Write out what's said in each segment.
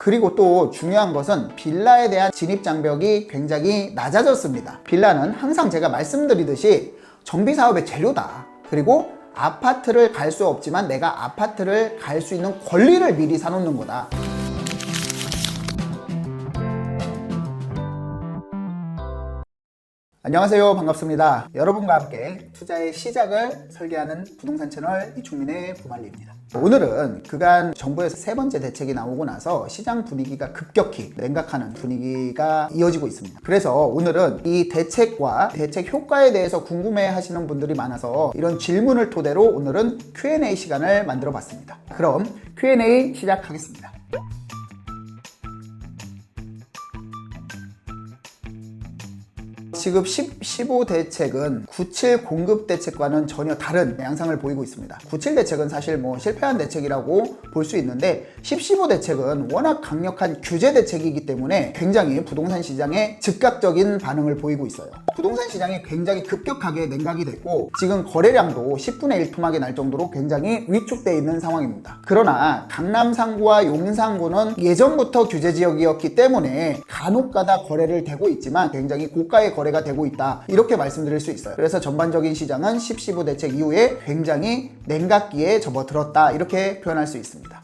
그리고 또 중요한 것은 빌라에 대한 진입 장벽이 굉장히 낮아졌습니다. 빌라는 항상 제가 말씀드리듯이 정비사업의 재료다. 그리고 아파트를 갈 수 없지만 내가 아파트를 갈 수 있는 권리를 미리 사놓는 거다. 안녕하세요. 반갑습니다. 여러분과 함께 투자의 시작을 설계하는 부동산 채널 이충민의 부말리입니다. 오늘은 그간 정부에서 세 번째 대책이 나오고 나서 시장 분위기가 급격히 냉각하는 분위기가 이어지고 있습니다. 그래서 오늘은 이 대책과 대책 효과에 대해서 궁금해 하시는 분들이 많아서 이런 질문을 토대로 오늘은 Q&A 시간을 만들어 봤습니다. 그럼 Q&A 시작하겠습니다. 지금 15 대책은 97 공급 대책과는 전혀 다른 양상을 보이고 있습니다. 97 대책은 사실 실패한 대책이라고 볼 수 있는데 15 대책은 워낙 강력한 규제 대책이기 때문에 굉장히 부동산 시장에 즉각적인 반응을 보이고 있어요. 부동산 시장이 굉장히 급격하게 냉각이 됐고 지금 거래량도 10분의 1 토막이 날 정도로 굉장히 위축되어 있는 상황입니다. 그러나 강남 상구와 용산구는 예전부터 규제 지역이었기 때문에 간혹가다 거래를 되고 있지만 굉장히 고가의 거래가 되고 있다, 이렇게 말씀드릴 수 있어요. 그래서 전반적인 시장은 15 대책 이후에 굉장히 냉각기에 접어들었다, 이렇게 표현할 수 있습니다.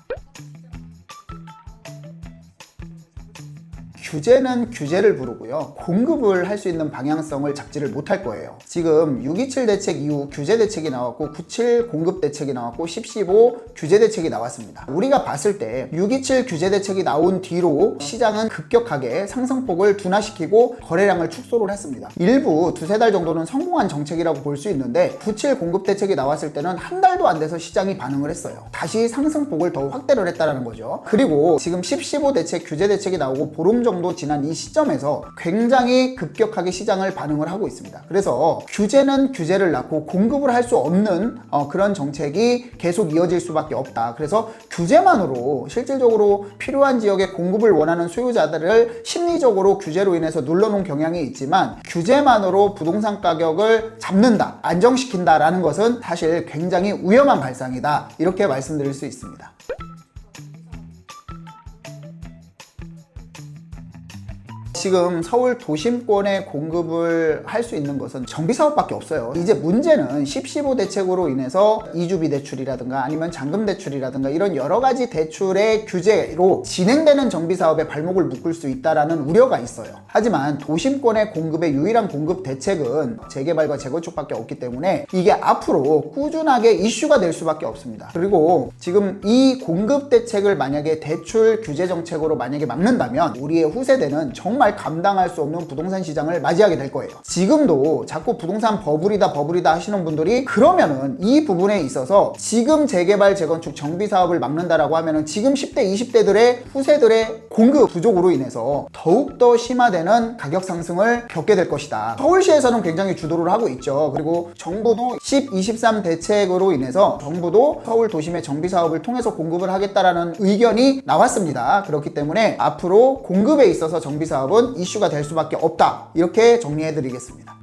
규제는 규제를 부르고요. 공급을 할 수 있는 방향성을 잡지를 못할 거예요. 지금 627 대책 이후 규제 대책이 나왔고 97 공급 대책이 나왔고 15 규제 대책이 나왔습니다. 우리가 봤을 때 627 규제 대책이 나온 뒤로 시장은 급격하게 상승폭을 둔화시키고 거래량을 축소를 했습니다. 일부 두세 달 정도는 성공한 정책이라고 볼 수 있는데 97 공급 대책이 나왔을 때는 한 달도 안 돼서 시장이 반응을 했어요. 다시 상승폭을 더 확대를 했다는 거죠. 그리고 지금 15 대책 규제 대책이 나오고 보름 정도 지난 이 시점에서 굉장히 급격하게 시장을 반응을 하고 있습니다. 그래서 규제는 규제를 낳고 공급을 할 수 없는 그런 정책이 계속 이어질 수밖에 없다. 그래서 규제만으로 실질적으로 필요한 지역에 공급을 원하는 소유자들을 심리적으로 규제로 인해서 눌러놓은 경향이 있지만 규제만으로 부동산 가격을 잡는다, 안정시킨다라는 것은 사실 굉장히 위험한 발상이다, 이렇게 말씀드릴 수 있습니다. 지금 서울 도심권에 공급을 할 수 있는 것은 정비사업밖에 없어요. 이제 문제는 15 대책으로 인해서 이주비 대출이라든가 아니면 잔금 대출이라든가 이런 여러 가지 대출의 규제로 진행되는 정비사업에 발목을 묶을 수 있다는 우려가 있어요. 하지만 도심권의 공급의 유일한 공급 대책은 재개발과 재건축밖에 없기 때문에 이게 앞으로 꾸준하게 이슈가 될 수밖에 없습니다. 그리고 지금 이 공급 대책을 만약에 대출 규제 정책으로 만약에 막는다면 우리의 후세대는 정말 감당할 수 없는 부동산 시장을 맞이하게 될 거예요. 지금도 자꾸 부동산 버블이다 하시는 분들이 그러면은 이 부분에 있어서 지금 재개발 재건축 정비 사업을 막는다라고 하면은 지금 10대 20대들의 후세들의 공급 부족으로 인해서 더욱더 심화되는 가격 상승을 겪게 될 것이다. 서울시에서는 굉장히 주도를 하고 있죠. 그리고 정부도 10-23 대책으로 인해서 정부도 서울 도심의 정비 사업을 통해서 공급을 하겠다라는 의견이 나왔습니다. 그렇기 때문에 앞으로 공급에 있어서 정비 사업은 이슈가 될 수밖에 없다, 이렇게 정리해 드리겠습니다.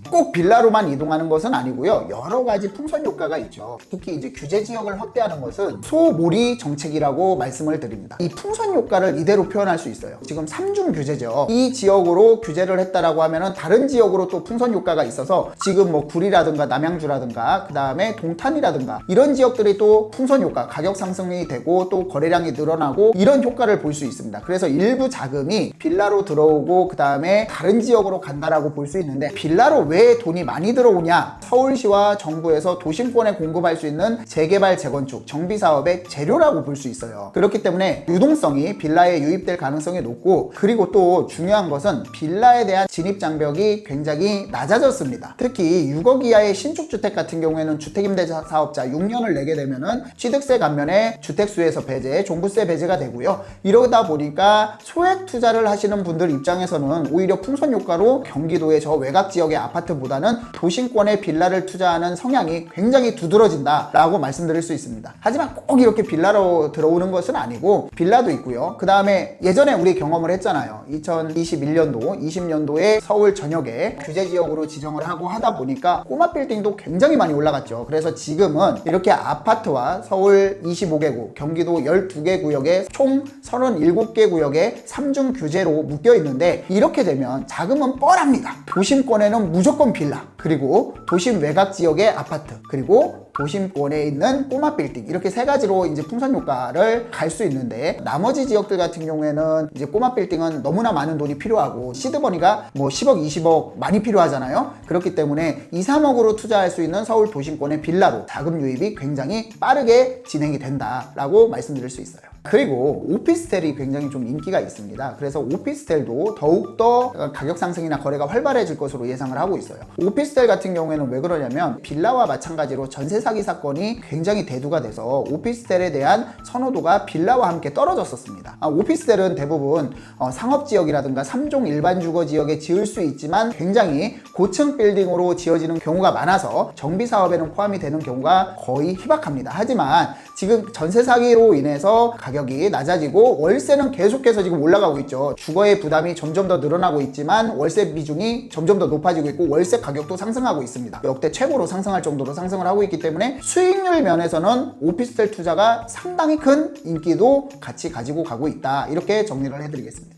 꼭 빌라로만 이동하는 것은 아니고요. 여러 가지 풍선 효과가 있죠. 특히 이제 규제 지역을 확대하는 것은 소몰이 정책이라고 말씀을 드립니다. 이 풍선 효과를 이대로 표현할 수 있어요. 지금 3중 규제죠. 이 지역으로 규제를 했다라고 하면은 다른 지역으로 또 풍선 효과가 있어서 지금 구리라든가 남양주라든가 그 다음에 동탄이라든가 이런 지역들이 또 풍선 효과, 가격 상승이 되고 또 거래량이 늘어나고 이런 효과를 볼 수 있습니다. 그래서 일부 자금이 빌라로 들어오고 그 다음에 다른 지역으로 간다라고 볼 수 있는데 빌라로 왜 돈이 많이 들어오냐? 서울시와 정부에서 도심권에 공급할 수 있는 재개발 재건축 정비 사업의 재료라고 볼 수 있어요. 그렇기 때문에 유동성이 빌라에 유입될 가능성이 높고, 그리고 또 중요한 것은 빌라에 대한 진입 장벽이 굉장히 낮아졌습니다. 특히 6억 이하의 신축주택 같은 경우에는 주택임대차 사업자 6년을 내게 되면은 취득세 감면에 주택수에서 배제, 종부세 배제가 되고요. 이러다 보니까 소액 투자를 하시는 분들 입장에서는 오히려 풍선 효과로 경기도의 저 외곽 지역의 아파트 아파트보다는 도심권에 빌라를 투자하는 성향이 굉장히 두드러진다라고 말씀드릴 수 있습니다. 하지만 꼭 이렇게 빌라로 들어오는 것은 아니고 빌라도 있고요. 그 다음에 예전에 우리 경험을 했잖아요. 2021년도, 20년도에 서울 전역에 규제 지역으로 지정을 하고 하다 보니까 꼬마 빌딩도 굉장히 많이 올라갔죠. 그래서 지금은 이렇게 아파트와 서울 25개구, 경기도 12개 구역에 총 37개 구역에 3중 규제로 묶여 있는데, 이렇게 되면 자금은 뻔합니다. 도심권에는 무조건 빌라, 그리고 도심 외곽 지역의 아파트, 그리고 도심권에 있는 꼬마 빌딩, 이렇게 세 가지로 이제 풍선 효과를 갈 수 있는데, 나머지 지역들 같은 경우에는 이제 꼬마 빌딩은 너무나 많은 돈이 필요하고 시드머니가 뭐 10억, 20억 많이 필요하잖아요. 그렇기 때문에 2, 3억으로 투자할 수 있는 서울 도심권의 빌라로 자금 유입이 굉장히 빠르게 진행이 된다라고 말씀드릴 수 있어요. 그리고 오피스텔이 굉장히 좀 인기가 있습니다. 그래서 오피스텔도 더욱더 가격 상승이나 거래가 활발해질 것으로 예상을 하고 있어요. 오피스텔 같은 경우에는 왜 그러냐면 빌라와 마찬가지로 전세 사기 사건이 굉장히 대두가 돼서 오피스텔에 대한 선호도가 빌라와 함께 떨어졌었습니다. 오피스텔은 대부분 상업지역이라든가 3종 일반 주거 지역에 지을 수 있지만 굉장히 고층 빌딩으로 지어지는 경우가 많아서 정비사업에는 포함이 되는 경우가 거의 희박합니다. 하지만 지금 전세 사기로 인해서 가격이 낮아지고 월세는 계속해서 지금 올라가고 있죠. 주거의 부담이 점점 더 늘어나고 있지만 월세 비중이 점점 더 높아지고 있고 월세 가격도 상승하고 있습니다. 역대 최고로 상승할 정도로 상승을 하고 있기 때문에 수익률 면에서는 오피스텔 투자가 상당히 큰 인기도 같이 가지고 가고 있다, 이렇게 정리를 해드리겠습니다.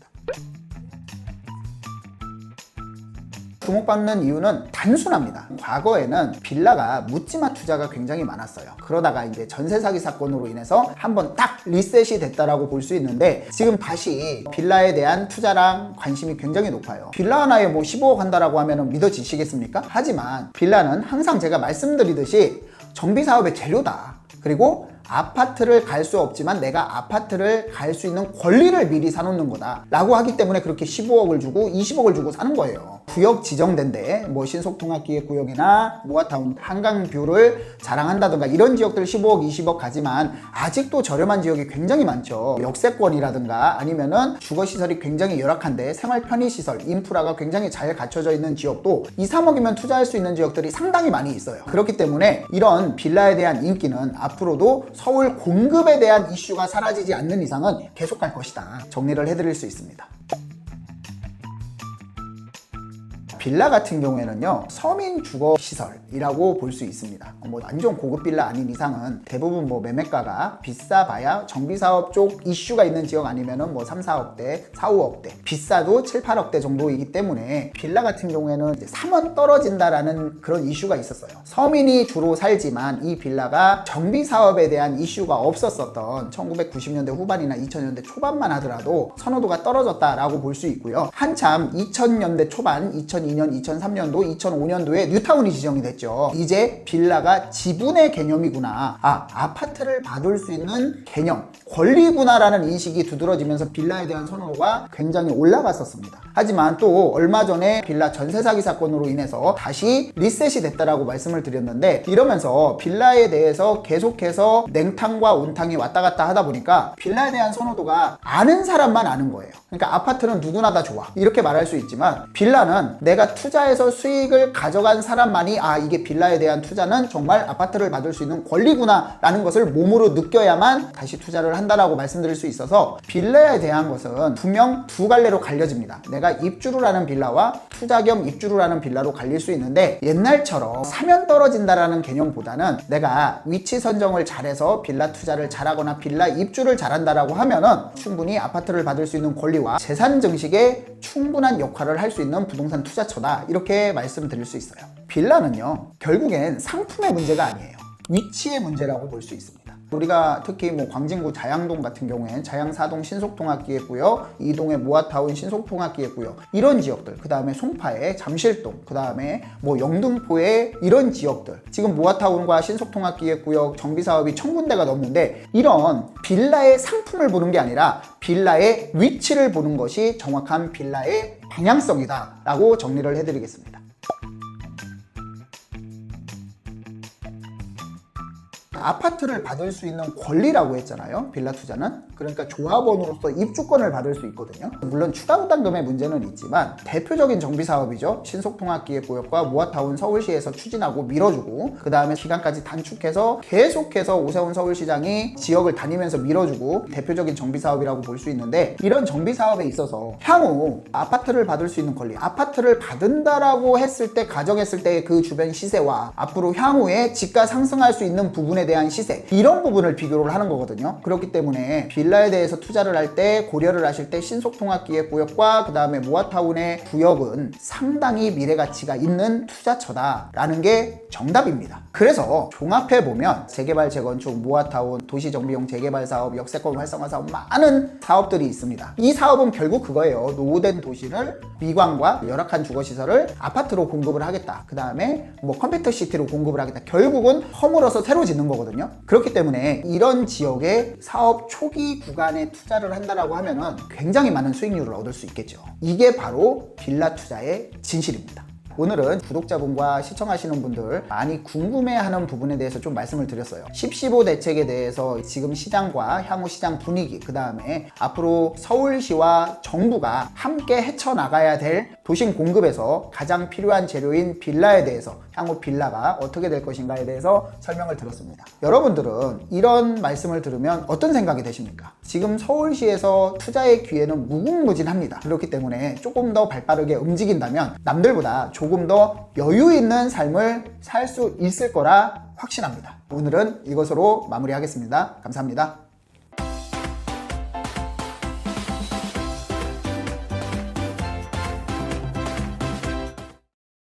주목받는 이유는 단순합니다. 과거에는 빌라가 묻지마 투자가 굉장히 많았어요. 그러다가 이제 전세 사기 사건으로 인해서 한번 딱 리셋이 됐다라고 볼 수 있는데, 지금 다시 빌라에 대한 투자랑 관심이 굉장히 높아요. 빌라 하나에 뭐 15억 한다라고 하면 믿어지시겠습니까? 하지만 빌라는 항상 제가 말씀드리듯이 정비사업의 재료다. 그리고 아파트를 갈 수 없지만 내가 아파트를 갈 수 있는 권리를 미리 사놓는 거다 라고 하기 때문에 그렇게 15억을 주고 20억을 주고 사는 거예요. 구역 지정된 데 뭐 신속통합기획구역이나 모아타운, 한강뷰를 자랑한다든가 이런 지역들 15억, 20억 가지만 아직도 저렴한 지역이 굉장히 많죠. 역세권이라든가 아니면은 주거시설이 굉장히 열악한데 생활 편의시설, 인프라가 굉장히 잘 갖춰져 있는 지역도 2, 3억이면 투자할 수 있는 지역들이 상당히 많이 있어요. 그렇기 때문에 이런 빌라에 대한 인기는 앞으로도 서울 공급에 대한 이슈가 사라지지 않는 이상은 계속할 것이다, 정리를 해드릴 수 있습니다. 빌라 같은 경우에는요, 서민 주거 시설이라고 볼 수 있습니다. 뭐 완전 고급 빌라 아닌 이상은 대부분 뭐 매매가가 비싸봐야 정비사업 쪽 이슈가 있는 지역 아니면은 뭐 3, 4억대, 4, 5억대, 비싸도 7, 8억대 정도이기 때문에 빌라 같은 경우에는 이제 사면 떨어진다라는 그런 이슈가 있었어요. 서민이 주로 살지만 이 빌라가 정비사업에 대한 이슈가 없었었던 1990년대 후반이나 2000년대 초반만 하더라도 선호도가 떨어졌다라고 볼 수 있고요. 한참 2000년대 초반, 2002년, 2003년도, 2005년도에 뉴타운이 지정이 됐죠. 이제 빌라가 지분의 개념이구나, 아파트를 받을 수 있는 개념, 권리구나라는 인식이 두드러지면서 빌라에 대한 선호도가 굉장히 올라갔었습니다. 하지만 또 얼마 전에 빌라 전세 사기 사건으로 인해서 다시 리셋이 됐다라고 말씀을 드렸는데, 이러면서 빌라에 대해서 계속해서 냉탕과 온탕이 왔다 갔다 하다 보니까 빌라에 대한 선호도가 아는 사람만 아는 거예요. 그러니까 아파트는 누구나 다 좋아 이렇게 말할 수 있지만 빌라는 내가 투자해서 수익을 가져간 사람만이 이게 빌라에 대한 투자는 정말 아파트를 받을 수 있는 권리구나 라는 것을 몸으로 느껴야만 다시 투자를 한다라고 말씀드릴 수 있어서, 빌라에 대한 것은 분명 두 갈래로 갈려집니다. 내가 입주를 하는 빌라와 투자 겸 입주를 하는 빌라로 갈릴 수 있는데, 옛날처럼 사면 떨어진다라는 개념보다는 내가 위치 선정을 잘해서 빌라 투자를 잘하거나 빌라 입주를 잘한다라고 하면은 충분히 아파트를 받을 수 있는 권리와 재산 증식에 충분한 역할을 할 수 있는 부동산 투자처다, 이렇게 말씀드릴 수 있어요. 빌라는요, 결국엔 상품의 문제가 아니에요. 위치의 문제라고 볼 수 있습니다. 우리가 특히 뭐 광진구 자양동 같은 경우엔 자양사동 신속통합기획구역, 이동의 모아타운 신속통합기획구역, 이런 지역들, 그 다음에 송파의 잠실동, 그 다음에 뭐 영등포의 이런 지역들, 지금 모아타운과 신속통합기획구역 정비사업이 1000군데가 넘는데, 이런 빌라의 상품을 보는 게 아니라 빌라의 위치를 보는 것이 정확한 빌라의 방향성이다 라고 정리를 해드리겠습니다. 아파트를 받을 수 있는 권리라고 했잖아요. 빌라 투자는. 그러니까 조합원으로서 입주권을 받을 수 있거든요. 물론 추가 부담금의 문제는 있지만 대표적인 정비 사업이죠. 신속통합기획구역과 모아타운 서울시에서 추진하고 밀어주고, 그 다음에 기간까지 단축해서 계속해서 오세훈 서울시장이 지역을 다니면서 밀어주고 대표적인 정비 사업이라고 볼 수 있는데, 이런 정비 사업에 있어서 향후 아파트를 받을 수 있는 권리, 아파트를 받은다라고 했을 때 가정했을 때 그 주변 시세와 앞으로 향후에 집가 상승할 수 있는 부분에 대한 시세, 이런 부분을 비교를 하는 거거든요. 그렇기 때문에 빌라에 대해서 투자를 할 때 고려를 하실 때 신속통합기획구역과 그 다음에 모아타운의 구역은 상당히 미래가치가 있는 투자처다라는 게 정답입니다. 그래서 종합해보면 재개발, 재건축, 모아타운, 도시정비용 재개발 사업, 역세권 활성화 사업, 많은 사업들이 있습니다. 이 사업은 결국 그거예요. 노후된 도시를 미관과 열악한 주거시설을 아파트로 공급을 하겠다. 그 다음에 뭐 컴팩트 시티로 공급을 하겠다. 결국은 허물어서 새로 짓는 거거든요. 그렇기 때문에 이런 지역의 사업 초기 구간에 투자를 한다라고 하면은 굉장히 많은 수익률을 얻을 수 있겠죠. 이게 바로 빌라 투자의 진실입니다. 오늘은 구독자분과 시청하시는 분들 많이 궁금해하는 부분에 대해서 좀 말씀을 드렸어요. 10-15 대책에 대해서 지금 시장과 향후 시장 분위기, 그 다음에 앞으로 서울시와 정부가 함께 헤쳐나가야 될 도심 공급에서 가장 필요한 재료인 빌라에 대해서, 향후 빌라가 어떻게 될 것인가에 대해서 설명을 드렸습니다. 여러분들은 이런 말씀을 들으면 어떤 생각이 되십니까? 지금 서울시에서 투자의 기회는 무궁무진합니다. 그렇기 때문에 조금 더 발빠르게 움직인다면 남들보다 조금 더 여유 있는 삶을 살 수 있을 거라 확신합니다. 오늘은 이것으로 마무리하겠습니다. 감사합니다.